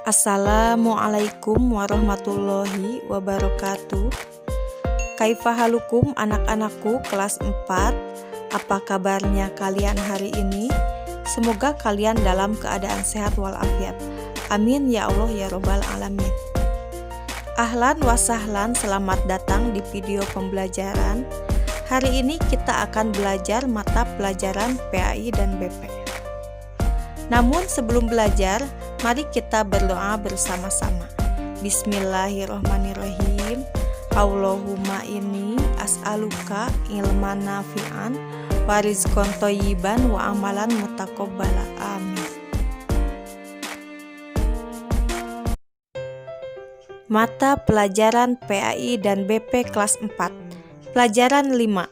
Assalamualaikum warahmatullahi wabarakatuh. Kaifahalukum anak-anakku kelas 4. Apa kabarnya kalian hari ini? Semoga kalian dalam keadaan sehat walafiat. Amin ya Allah ya Robbal Alamin. Ahlan wa sahlan, selamat datang di video pembelajaran. Hari ini kita akan belajar mata pelajaran PAI dan BP. Namun sebelum belajar, mari kita berdoa bersama-sama. Bismillahirrahmanirrahim. Allahumma inni as'aluka ilman nafi'an wa rizqan thayyiban wa amalan mutaqabbala. Amin. Mata pelajaran PAI dan BP kelas 4. Pelajaran 5.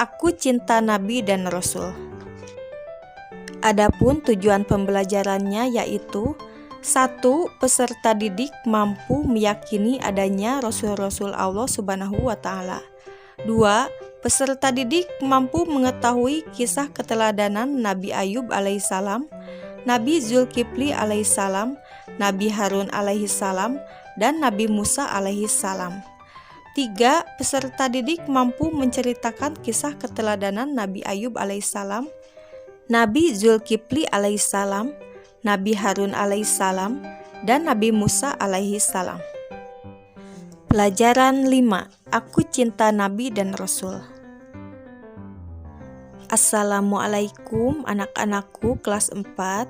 Aku cinta Nabi dan Rasul. Adapun tujuan pembelajarannya yaitu 1. Peserta didik mampu meyakini adanya Rasul-Rasul Allah Subhanahu wa Ta'ala. 2. Peserta didik mampu mengetahui kisah keteladanan Nabi Ayub alaihissalam, Nabi Zulkifli alaihissalam, Nabi Harun alaihissalam, dan Nabi Musa alaihissalam. 3. Peserta didik mampu menceritakan kisah keteladanan Nabi Ayub alaihissalam, Nabi Zulkifli alaihissalam, Nabi Harun alaihissalam, dan Nabi Musa alaihissalam. Pelajaran 5. Aku cinta Nabi dan Rasul. Assalamualaikum anak-anakku kelas 4.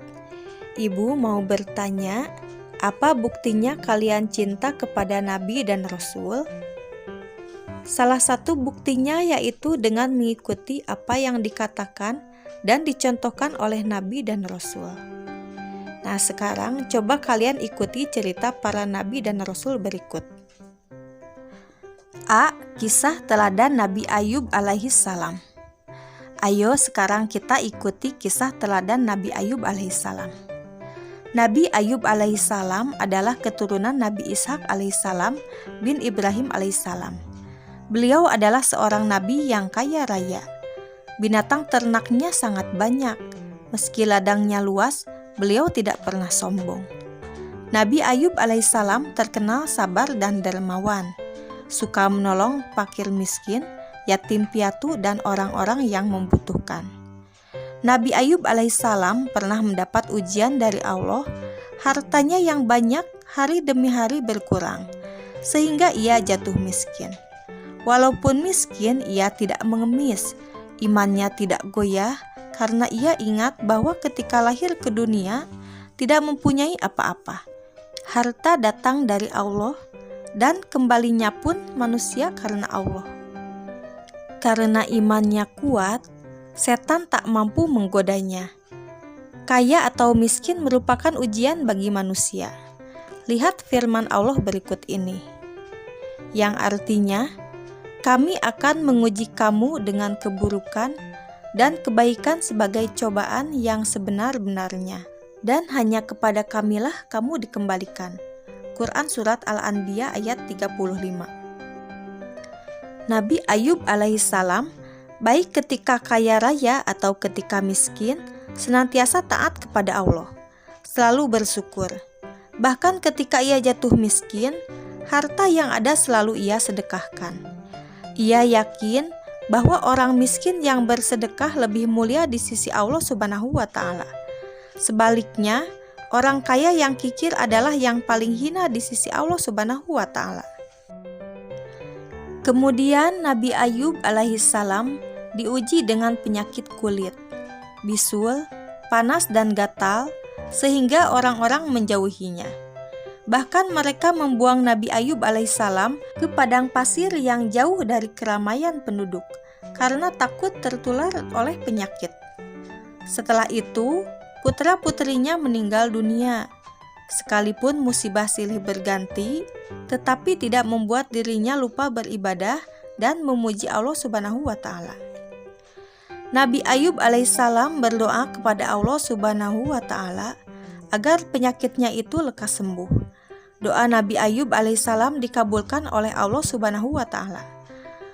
Ibu mau bertanya, apa buktinya kalian cinta kepada Nabi dan Rasul? Salah satu buktinya yaitu dengan mengikuti apa yang dikatakan dan dicontohkan oleh Nabi dan Rasul. Nah, sekarang coba kalian ikuti cerita para Nabi dan Rasul berikut. A. Kisah teladan Nabi Ayub alaihissalam. Ayo sekarang kita ikuti kisah teladan Nabi Ayub alaihissalam. Nabi Ayub alaihissalam adalah keturunan Nabi Ishak alaihissalam bin Ibrahim alaihissalam. Beliau adalah seorang nabi yang kaya raya. Binatang ternaknya sangat banyak. Meski ladangnya luas, beliau tidak pernah sombong. Nabi Ayub alaihissalam terkenal sabar dan dermawan, suka menolong fakir miskin, yatim piatu, dan orang-orang yang membutuhkan. Nabi Ayub alaihissalam pernah mendapat ujian dari Allah. Hartanya yang banyak hari demi hari berkurang, sehingga ia jatuh miskin. Walaupun miskin, ia tidak mengemis. Imannya tidak goyah karena ia ingat bahwa ketika lahir ke dunia tidak mempunyai apa-apa. Harta datang dari Allah dan kembalinya pun manusia karena Allah. Karena imannya kuat, setan tak mampu menggodanya. Kaya atau miskin merupakan ujian bagi manusia. Lihat firman Allah berikut ini, yang artinya, kami akan menguji kamu dengan keburukan dan kebaikan sebagai cobaan yang sebenar-benarnya, dan hanya kepada kamilah kamu dikembalikan. Quran Surat Al-Anbiya ayat 35. Nabi Ayub alaihissalam, baik ketika kaya raya atau ketika miskin, senantiasa taat kepada Allah, selalu bersyukur. Bahkan ketika ia jatuh miskin, harta yang ada selalu ia sedekahkan. Ia yakin bahwa orang miskin yang bersedekah lebih mulia di sisi Allah Subhanahu wa Ta'ala. Sebaliknya, orang kaya yang kikir adalah yang paling hina di sisi Allah Subhanahu wa Ta'ala. Kemudian Nabi Ayub alaihissalam diuji dengan penyakit kulit, bisul, panas dan gatal, sehingga orang-orang menjauhinya. Bahkan mereka membuang Nabi Ayub alaihissalam ke padang pasir yang jauh dari keramaian penduduk karena takut tertular oleh penyakit. Setelah itu, putra-putrinya meninggal dunia. Sekalipun musibah silih berganti, tetapi tidak membuat dirinya lupa beribadah dan memuji Allah Subhanahu wa Ta'ala. Nabi Ayub alaihissalam berdoa kepada Allah Subhanahu wa Ta'ala agar penyakitnya itu lekas sembuh. Doa Nabi Ayub alaihissalam dikabulkan oleh Allah Subhanahu wa Ta'ala.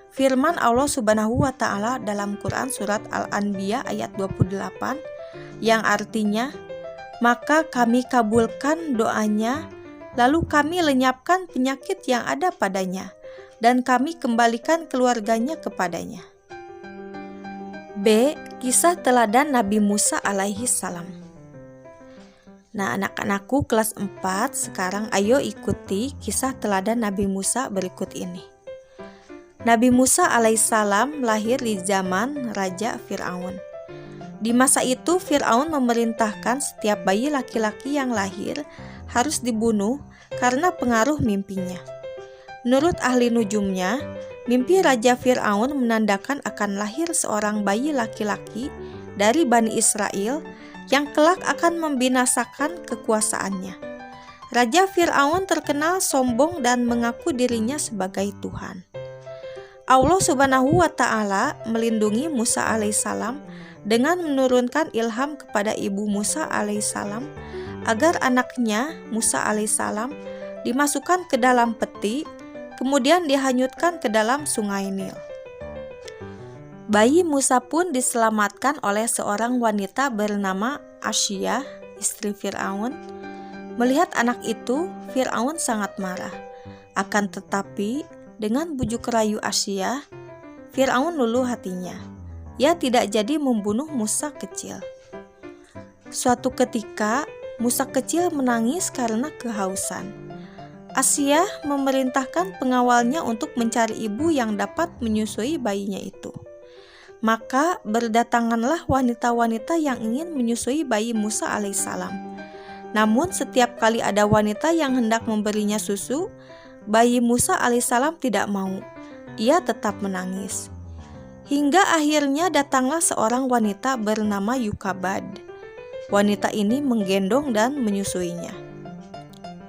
Firman Allah Subhanahu wa Ta'ala dalam Quran Surat Al-Anbiya ayat 28, yang artinya, Maka kami kabulkan doanya, lalu kami lenyapkan penyakit yang ada padanya, dan kami kembalikan keluarganya kepadanya. B. Kisah teladan Nabi Musa alaihi salam. Nah, anak-anakku kelas 4, sekarang ayo ikuti kisah teladan Nabi Musa berikut ini. Nabi Musa alaihissalam lahir di zaman Raja Fir'aun. Di masa itu Fir'aun memerintahkan setiap bayi laki-laki yang lahir harus dibunuh karena pengaruh mimpinya. Menurut ahli nujumnya, mimpi Raja Fir'aun menandakan akan lahir seorang bayi laki-laki dari Bani Israel yang kelak akan membinasakan kekuasaannya. Raja Fir'aun terkenal sombong dan mengaku dirinya sebagai Tuhan. Allah Subhanahu wa Ta'ala melindungi Musa alaihissalam dengan menurunkan ilham kepada ibu Musa alaihissalam agar anaknya Musa alaihissalam dimasukkan ke dalam peti, kemudian dihanyutkan ke dalam sungai Nil. Bayi Musa pun diselamatkan oleh seorang wanita bernama Asyiyah, istri Fir'aun. Melihat anak itu, Fir'aun sangat marah. Akan tetapi, dengan bujuk rayu Asyiyah, Fir'aun luluh hatinya. Ia tidak jadi membunuh Musa kecil. Suatu ketika, Musa kecil menangis karena kehausan. Asyiyah memerintahkan pengawalnya untuk mencari ibu yang dapat menyusui bayinya itu. Maka berdatanganlah wanita-wanita yang ingin menyusui bayi Musa alaihissalam. Namun setiap kali ada wanita yang hendak memberinya susu, bayi Musa alaihissalam tidak mau. Ia tetap menangis. Hingga akhirnya datanglah seorang wanita bernama Yukabad. Wanita ini menggendong dan menyusuinya.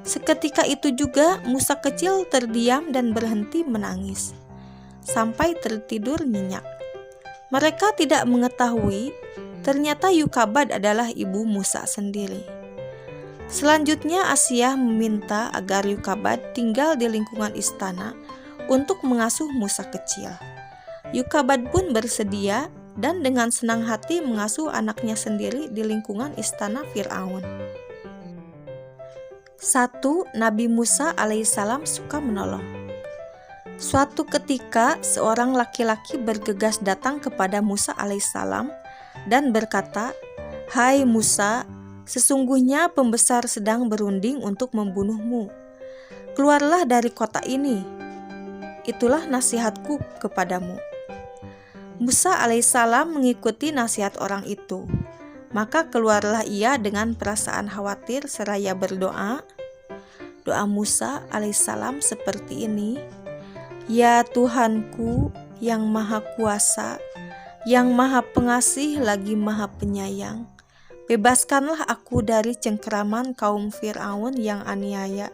Seketika itu juga Musa kecil terdiam dan berhenti menangis, sampai tertidur nyenyak. Mereka tidak mengetahui ternyata Yukabad adalah ibu Musa sendiri. Selanjutnya Asyiyah meminta agar Yukabad tinggal di lingkungan istana untuk mengasuh Musa kecil. Yukabad pun bersedia dan dengan senang hati mengasuh anaknya sendiri di lingkungan istana Fir'aun. 1. Nabi Musa alaihissalam suka menolong. Suatu ketika, seorang laki-laki bergegas datang kepada Musa alaihissalam dan berkata, "Hai Musa, sesungguhnya pembesar sedang berunding untuk membunuhmu. Keluarlah dari kota ini. Itulah nasihatku kepadamu." Musa alaihissalam mengikuti nasihat orang itu. Maka keluarlah ia dengan perasaan khawatir seraya berdoa. Doa Musa alaihissalam seperti ini: "Ya Tuhanku yang Maha Kuasa, yang Maha Pengasih lagi Maha Penyayang, bebaskanlah aku dari cengkeraman kaum Fir'aun yang aniaya."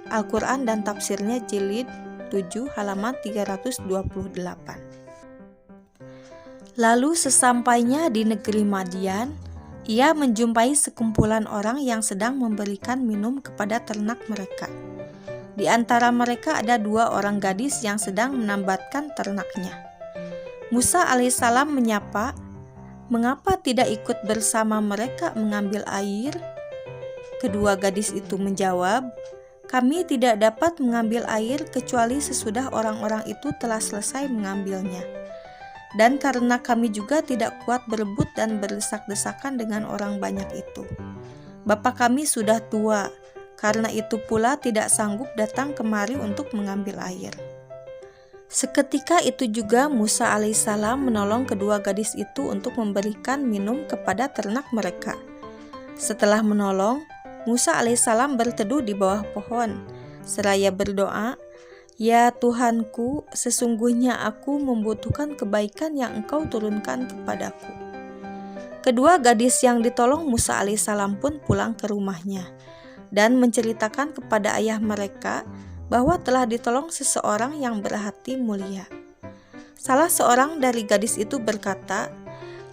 Al-Quran dan tafsirnya jilid 7 halaman 328. Lalu sesampainya di negeri Madian, ia menjumpai sekumpulan orang yang sedang memberikan minum kepada ternak mereka. Di antara mereka ada 2 orang gadis yang sedang menambatkan ternaknya. Musa alaihissalam menyapa, "Mengapa tidak ikut bersama mereka mengambil air?" Kedua gadis itu menjawab, "Kami tidak dapat mengambil air kecuali sesudah orang-orang itu telah selesai mengambilnya. Dan karena kami juga tidak kuat berebut dan berdesak-desakan dengan orang banyak itu. Bapak kami sudah tua, karena itu pula tidak sanggup datang kemari untuk mengambil air." Seketika itu juga Musa alaihissalam menolong kedua gadis itu untuk memberikan minum kepada ternak mereka. Setelah menolong, Musa alaihissalam berteduh di bawah pohon, seraya berdoa, "Ya Tuhanku, sesungguhnya aku membutuhkan kebaikan yang Engkau turunkan kepadaku." Kedua gadis yang ditolong Musa alaihissalam pun pulang ke rumahnya dan menceritakan kepada ayah mereka bahwa telah ditolong seseorang yang berhati mulia. Salah seorang dari gadis itu berkata,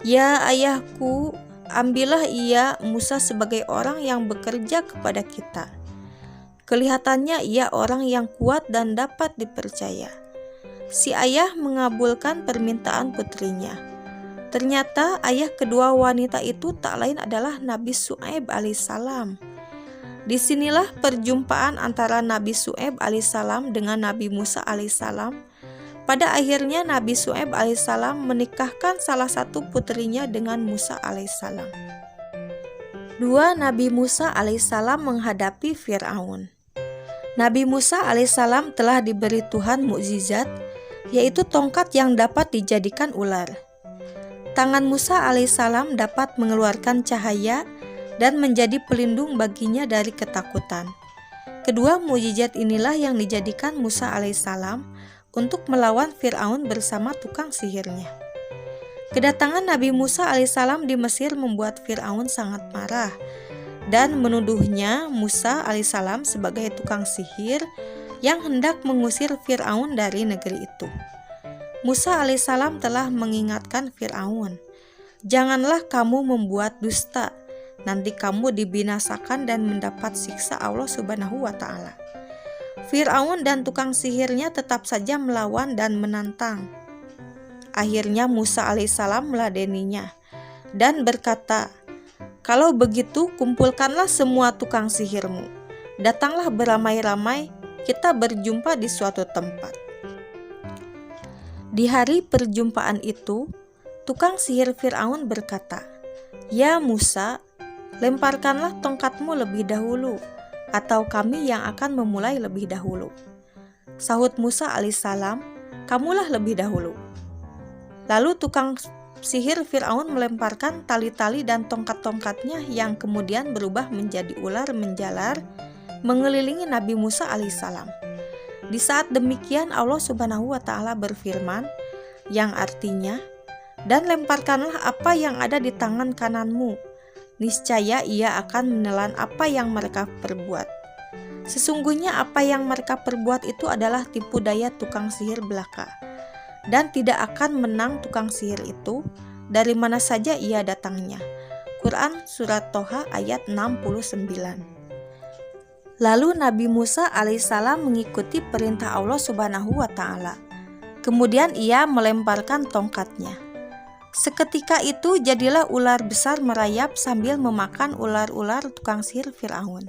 "Ya ayahku, ambillah ia Musa sebagai orang yang bekerja kepada kita. Kelihatannya ia orang yang kuat dan dapat dipercaya." Si ayah mengabulkan permintaan putrinya. Ternyata ayah kedua wanita itu tak lain adalah Nabi Syuaib alaihissalam. Disinilah perjumpaan antara Nabi Syuaib alaihissalam dengan Nabi Musa alaihissalam. Pada akhirnya Nabi Syuaib alaihissalam menikahkan salah satu putrinya dengan Musa alaihissalam. Dua Nabi Musa alaihissalam menghadapi Fir'aun. Nabi Musa alaihissalam telah diberi Tuhan mukjizat, yaitu tongkat yang dapat dijadikan ular. Tangan Musa alaihissalam dapat mengeluarkan cahaya dan menjadi pelindung baginya dari ketakutan. Kedua mukjizat inilah yang dijadikan Musa alaihissalam untuk melawan Fir'aun bersama tukang sihirnya. Kedatangan Nabi Musa alaihissalam di Mesir membuat Fir'aun sangat marah dan menuduhnya Musa alaihissalam sebagai tukang sihir yang hendak mengusir Fir'aun dari negeri itu. Musa alaihissalam telah mengingatkan Fir'aun, "Janganlah kamu membuat dusta, nanti kamu dibinasakan dan mendapat siksa Allah Subhanahu wa Ta'ala." Fir'aun dan tukang sihirnya tetap saja melawan dan menantang. Akhirnya Musa alaihissalam meladeninya dan berkata, "Kalau begitu kumpulkanlah semua tukang sihirmu. Datanglah beramai-ramai, kita berjumpa di suatu tempat." Di hari perjumpaan itu, tukang sihir Fir'aun berkata, "Ya Musa, lemparkanlah tongkatmu lebih dahulu, atau kami yang akan memulai lebih dahulu." Sahut Musa alaihissalam, "Kamulah lebih dahulu." Lalu tukang sihir Fir'aun melemparkan tali-tali dan tongkat-tongkatnya yang kemudian berubah menjadi ular menjalar mengelilingi Nabi Musa alaihissalam. Di saat demikian Allah Subhanahu wa Ta'ala berfirman, yang artinya, "Dan lemparkanlah apa yang ada di tangan kananmu, niscaya ia akan menelan apa yang mereka perbuat. Sesungguhnya apa yang mereka perbuat itu adalah tipu daya tukang sihir belaka, dan tidak akan menang tukang sihir itu dari mana saja ia datangnya." Quran Surat Toha ayat 69. Lalu Nabi Musa alaihissalam mengikuti perintah Allah Subhanahu wa Ta'ala. Kemudian ia melemparkan tongkatnya. Seketika itu jadilah ular besar merayap sambil memakan ular-ular tukang sihir Fir'aun.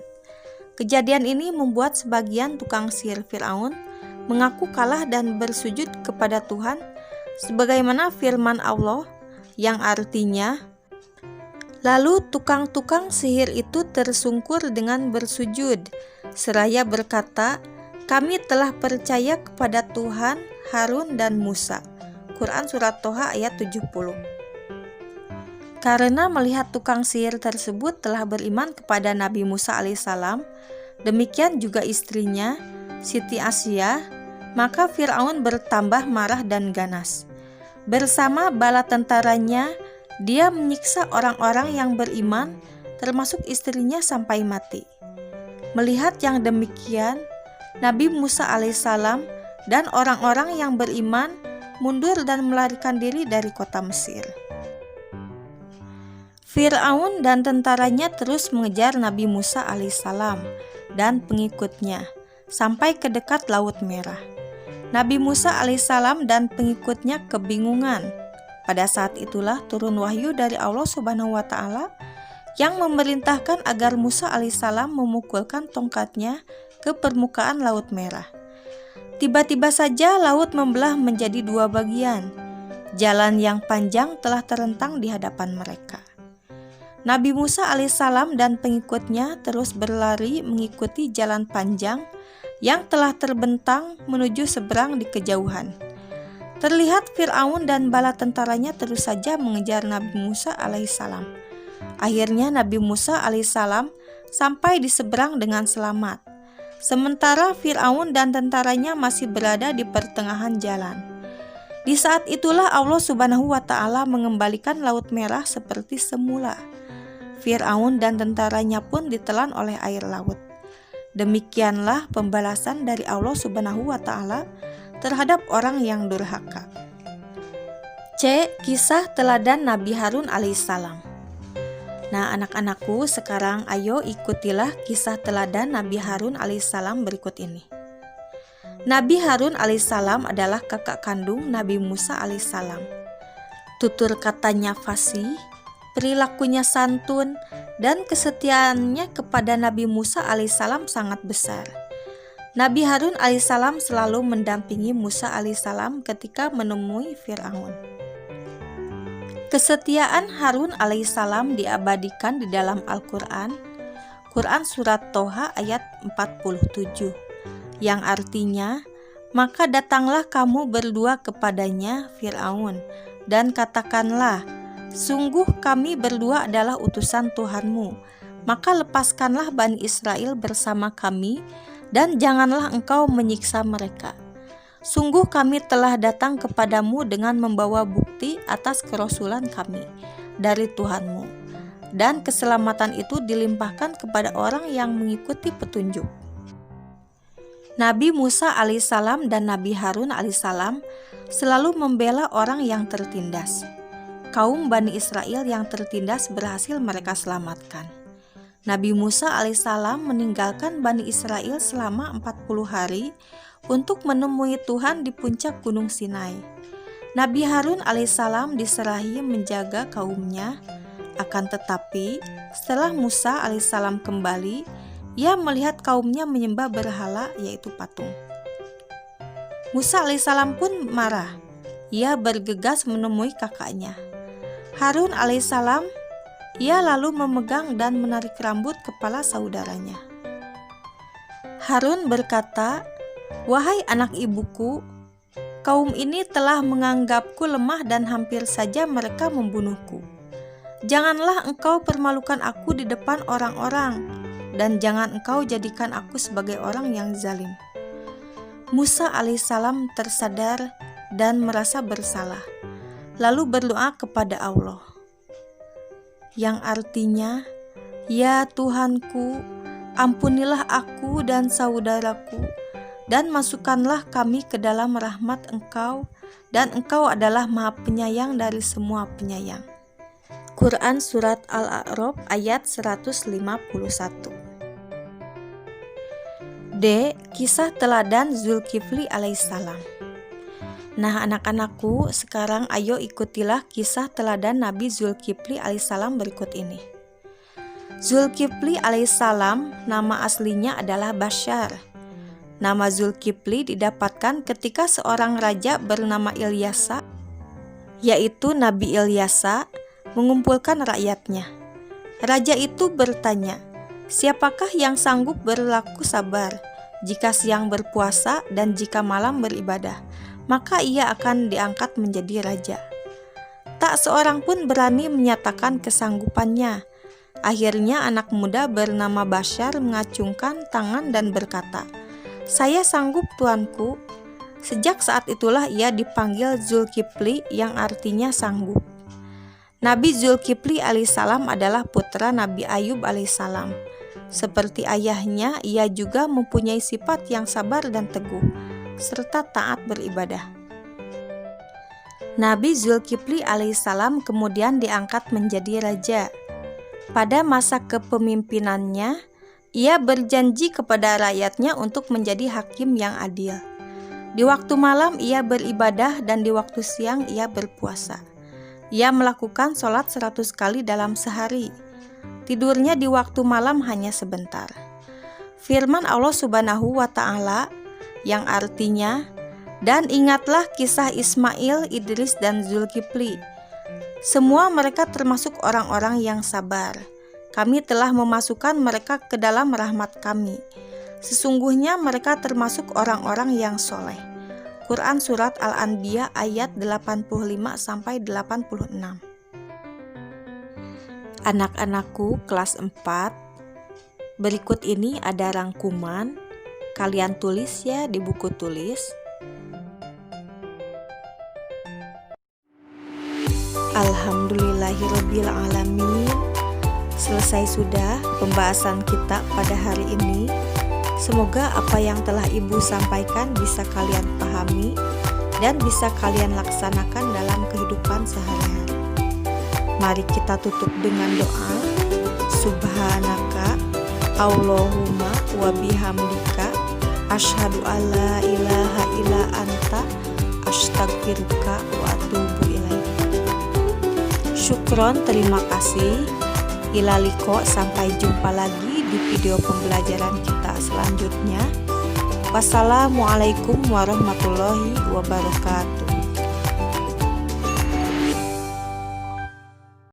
Kejadian ini membuat sebagian tukang sihir Fir'aun mengaku kalah dan bersujud kepada Tuhan, sebagaimana firman Allah yang artinya, "Lalu tukang-tukang sihir itu tersungkur dengan bersujud, seraya berkata, 'Kami telah percaya kepada Tuhan Harun dan Musa.'" Quran Surat Toha ayat 70. Karena melihat tukang sihir tersebut telah beriman kepada Nabi Musa alaihissalam, demikian juga istrinya, Siti Asia, maka Fir'aun bertambah marah dan ganas. Bersama bala tentaranya, dia menyiksa orang-orang yang beriman, termasuk istrinya sampai mati. Melihat yang demikian, Nabi Musa alaihissalam dan orang-orang yang beriman mundur dan melarikan diri dari kota Mesir. Fir'aun dan tentaranya terus mengejar Nabi Musa alaihissalam dan pengikutnya sampai ke dekat Laut Merah. Nabi Musa alaihissalam dan pengikutnya kebingungan. Pada saat itulah turun wahyu dari Allah Subhanahu wa Ta'ala yang memerintahkan agar Musa alaihissalam memukulkan tongkatnya ke permukaan Laut Merah. Tiba-tiba saja laut membelah menjadi dua bagian. Jalan yang panjang telah terentang di hadapan mereka. Nabi Musa alaihissalam dan pengikutnya terus berlari mengikuti jalan panjang yang telah terbentang menuju seberang di kejauhan. Terlihat Fir'aun dan bala tentaranya terus saja mengejar Nabi Musa alaihissalam. Akhirnya Nabi Musa alaihissalam sampai di seberang dengan selamat. Sementara Fir'aun dan tentaranya masih berada di pertengahan jalan. Di saat itulah Allah Subhanahu wa Ta'ala mengembalikan Laut Merah seperti semula. Fir'aun dan tentaranya pun ditelan oleh air laut. Demikianlah pembalasan dari Allah Subhanahu wa Ta'ala terhadap orang yang durhaka. C. Kisah teladan Nabi Harun alaihissalam. Nah, anak-anakku, sekarang ayo ikutilah kisah teladan Nabi Harun alaihissalam berikut ini. Nabi Harun alaihissalam adalah kakak kandung Nabi Musa alaihissalam. Tutur katanya fasih, perilakunya santun, dan kesetiaannya kepada Nabi Musa alaihissalam sangat besar. Nabi Harun alaihissalam selalu mendampingi Musa alaihissalam ketika menemui Fir'aun. Kesetiaan Harun alaihissalam diabadikan di dalam Al-Quran, Quran Surat Toha ayat 47, yang artinya, "Maka datanglah kamu berdua kepadanya, Fir'aun, dan katakanlah, sungguh kami berdua adalah utusan Tuhanmu, maka lepaskanlah Bani Israel bersama kami, dan janganlah engkau menyiksa mereka. Sungguh kami telah datang kepadamu dengan membawa bukti atas kerasulan kami dari Tuhanmu, dan keselamatan itu dilimpahkan kepada orang yang mengikuti petunjuk." Nabi Musa alaihissalam dan Nabi Harun alaihissalam selalu membela orang yang tertindas. Kaum Bani Israel yang tertindas berhasil mereka selamatkan. Nabi Musa alaihissalam meninggalkan Bani Israel selama 40 hari untuk menemui Tuhan di puncak Gunung Sinai. Nabi Harun alaihissalam diserahi menjaga kaumnya, akan tetapi setelah Musa alaihissalam kembali, ia melihat kaumnya menyembah berhala, yaitu patung. Musa alaihissalam pun marah. Ia bergegas menemui kakaknya Harun alaihissalam. Ia lalu memegang dan menarik rambut kepala saudaranya. Harun berkata, "Wahai anak ibuku, kaum ini telah menganggapku lemah dan hampir saja mereka membunuhku. Janganlah engkau permalukan aku di depan orang-orang, dan jangan engkau jadikan aku sebagai orang yang zalim." Musa alaihissalam tersadar dan merasa bersalah, lalu berdoa kepada Allah, yang artinya, "Ya Tuhanku, ampunilah aku dan saudaraku, dan masukkanlah kami ke dalam rahmat Engkau, dan Engkau adalah Maha Penyayang dari semua penyayang." Quran Surat Al-A'raf ayat 151. D. Kisah teladan Zulkifli alaihissalam. Nah anak-anakku, sekarang ayo ikutilah kisah teladan Nabi Zulkifli alaihissalam berikut ini. Zulkifli alaihissalam nama aslinya adalah Bashar. Nama Zulkifli didapatkan ketika seorang raja bernama Ilyasa, yaitu Nabi Ilyasa, mengumpulkan rakyatnya. Raja itu bertanya, "Siapakah yang sanggup berlaku sabar jika siang berpuasa dan jika malam beribadah? Maka ia akan diangkat menjadi raja." Tak seorang pun berani menyatakan kesanggupannya. Akhirnya anak muda bernama Bashar mengacungkan tangan dan berkata, "Saya sanggup, tuanku." Sejak saat itulah ia dipanggil Zulkifli, yang artinya sanggup. Nabi Zulkifli alaihissalam adalah putra Nabi Ayub alaihissalam. Seperti ayahnya, ia juga mempunyai sifat yang sabar dan teguh, serta taat beribadah. Nabi Zulkifli alaihissalam kemudian diangkat menjadi raja. Pada masa kepemimpinannya, ia berjanji kepada rakyatnya untuk menjadi hakim yang adil. Di waktu malam ia beribadah dan di waktu siang ia berpuasa. Ia melakukan sholat 100 kali dalam sehari. Tidurnya di waktu malam hanya sebentar. Firman Allah Subhanahu wa Ta'ala, yang artinya, "Dan ingatlah kisah Ismail, Idris, dan Zulkifli. Semua mereka termasuk orang-orang yang sabar. Kami telah memasukkan mereka ke dalam rahmat kami. Sesungguhnya mereka termasuk orang-orang yang soleh." Quran Surat Al-Anbiya ayat 85-86. Anak-anakku kelas 4, berikut ini ada rangkuman. Kalian tulis ya di buku tulis. Alhamdulillahirabbil alamin. Selesai sudah pembahasan kita pada hari ini. Semoga apa yang telah Ibu sampaikan bisa kalian pahami dan bisa kalian laksanakan dalam kehidupan sehari-hari. Mari kita tutup dengan doa. Subhanaka Allahumma wa bihamdika asyhadu alla ilaha illa anta astaghfiruka wa atubu ilaik. Syukron, terima kasih. Ilaliko, sampai jumpa lagi di video pembelajaran kita selanjutnya. Wassalamualaikum warahmatullahi wabarakatuh.